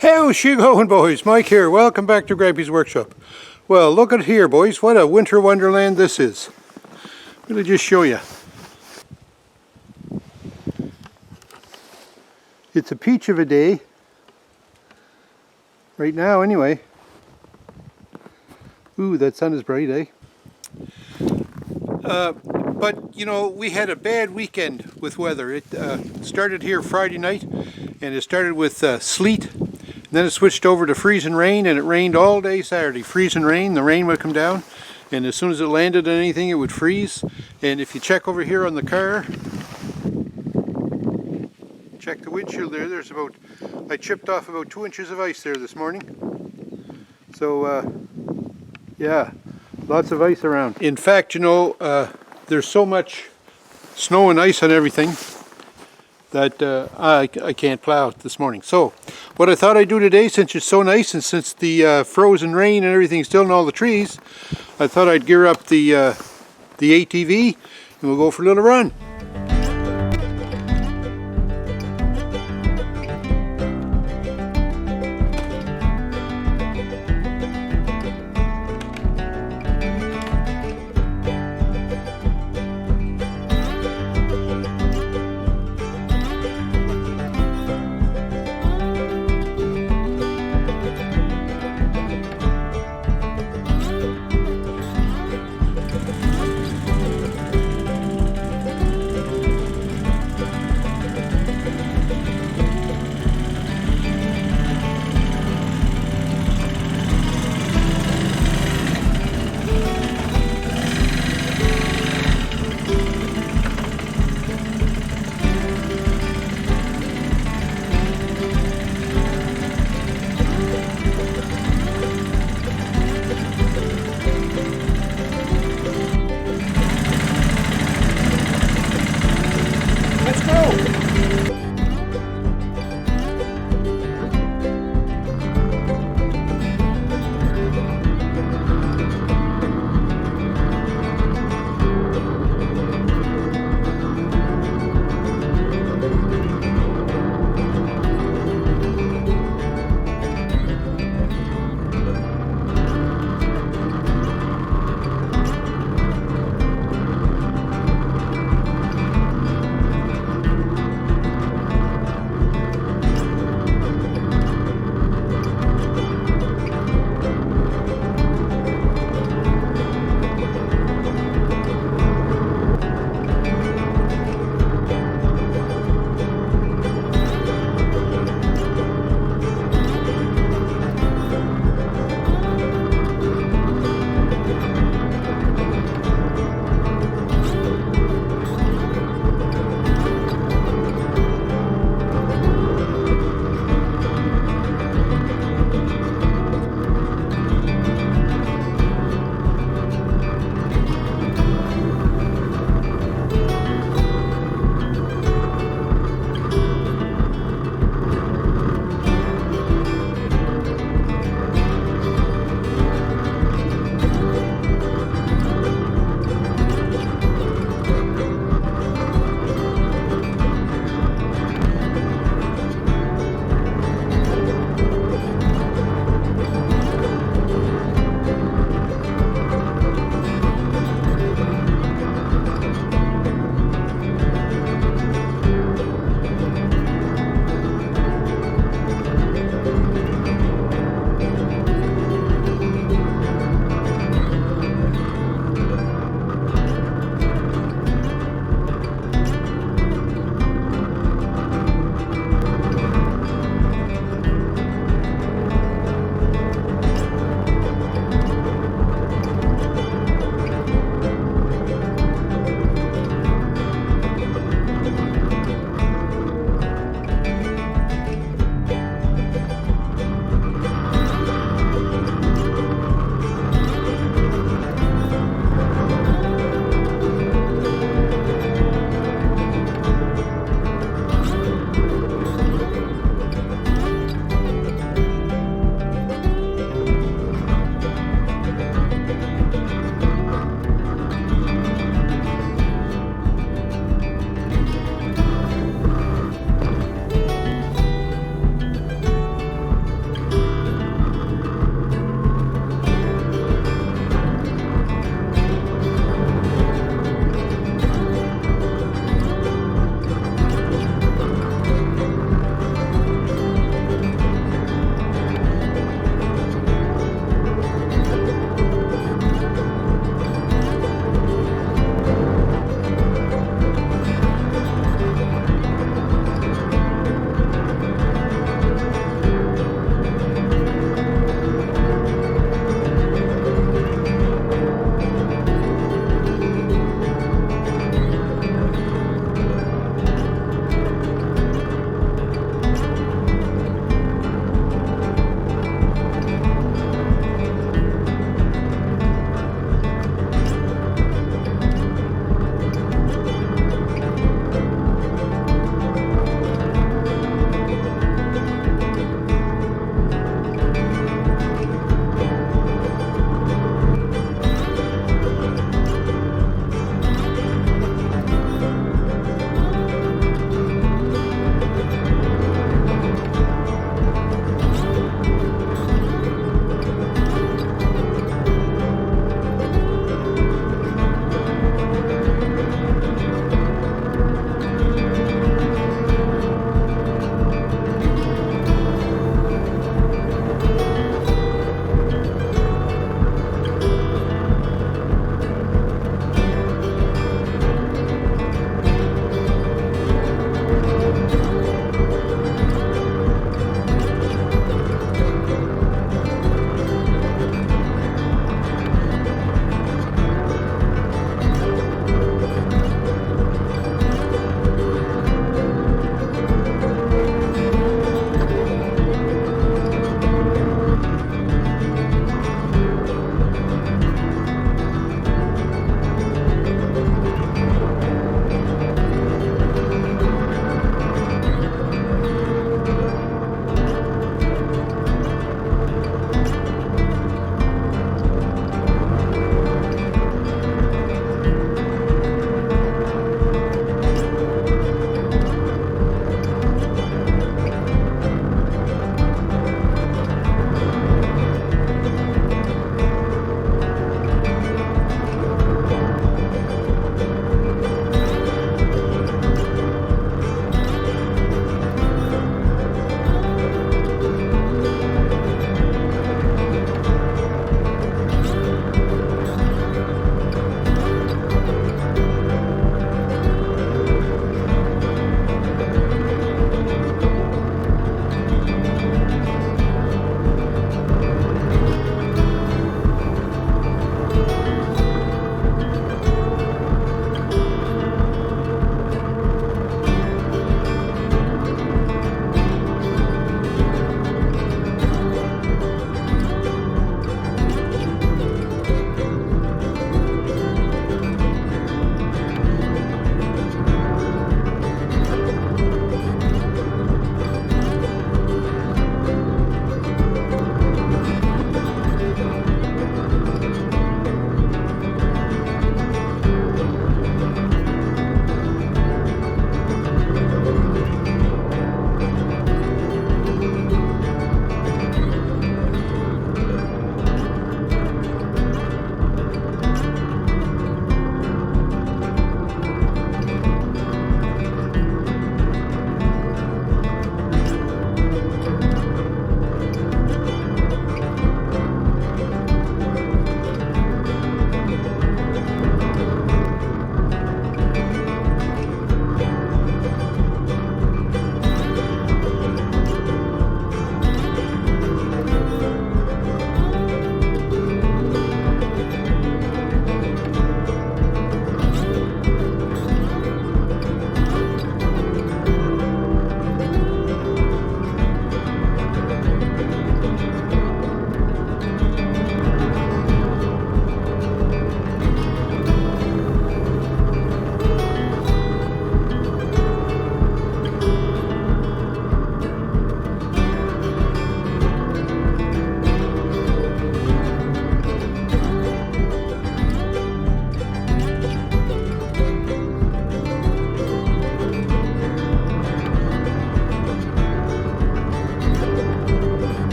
How's she going, boys? Mike here. Welcome back to Grampie's workshop. Well, look at here, boys. What a winter wonderland this is. Let me just show you. It's a peach of a day. Right now, anyway. Ooh, that sun is bright, eh? But, you know, we had a bad weekend with weather. It started here Friday night, and it started with sleet. Then it switched over to freezing rain, and it rained all day Saturday. Freezing rain, the rain would come down, and as soon as it landed on anything, it would freeze. And if you check over here on the car, check the windshield there, there's about, I chipped off about 2 inches of ice there this morning. So, yeah, lots of ice around. In fact, you know, there's so much snow and ice on everything that I can't plow this morning. So what I thought I'd do today, since it's so nice and since the frozen rain and everything's still in all the trees, I thought I'd gear up the ATV and we'll go for a little run.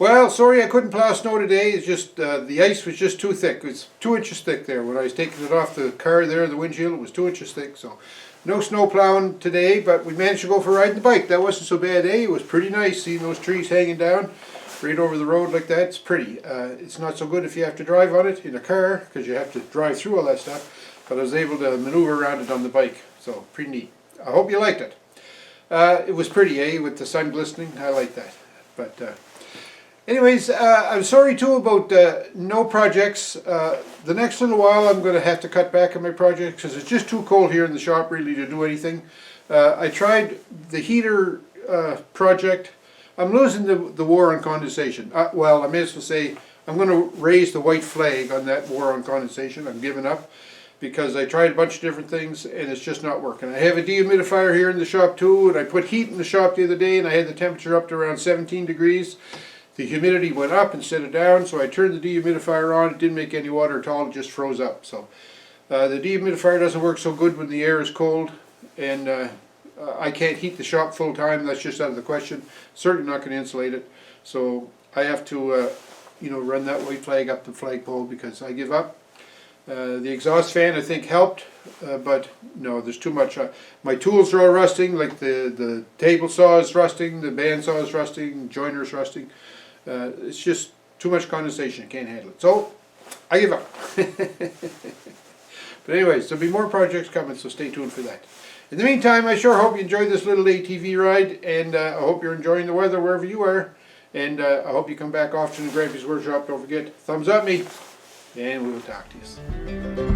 Well, sorry I couldn't plow snow today. It's just the ice was just too thick. It was 2 inches thick there. When I was taking it off the car there, the windshield, it was 2 inches thick. So no snow plowing today, but we managed to go for a ride on the bike. That wasn't so bad, eh? It was pretty nice seeing those trees hanging down right over the road like that. It's pretty. It's not so good if you have to drive on it in a car because you have to drive through all that stuff. But I was able to maneuver around it on the bike. So pretty neat. I hope you liked it. It was pretty, eh? With the sun glistening. I like that. But anyways, I'm sorry too about no projects. The next little while I'm going to have to cut back on my projects because it's just too cold here in the shop really to do anything. I tried the heater project. I'm losing the war on condensation. Well, I may as well say I'm going to raise the white flag on that war on condensation. I'm giving up because I tried a bunch of different things and it's just not working. I have a dehumidifier here in the shop too, and I put heat in the shop the other day and I had the temperature up to around 17 degrees. The humidity went up instead of down, so I turned the dehumidifier on. It didn't make any water at all, it just froze up. So the dehumidifier doesn't work so good when the air is cold, and I can't heat the shop full time. That's just out of the question. Certainly not going to insulate it. So I have to run that white flag up the flagpole because I give up. The exhaust fan I think helped, but no, there's too much. My tools are all rusting, like the table saw is rusting, the bandsaw is rusting, joiner is rusting. It's just too much condensation, can't handle it. So, I give up. But anyways, there'll be more projects coming, so stay tuned for that. In the meantime, I sure hope you enjoyed this little ATV ride, and I hope you're enjoying the weather wherever you are. And I hope you come back often to Grampie's Workshop. Don't forget, thumbs up me, and we will talk to you.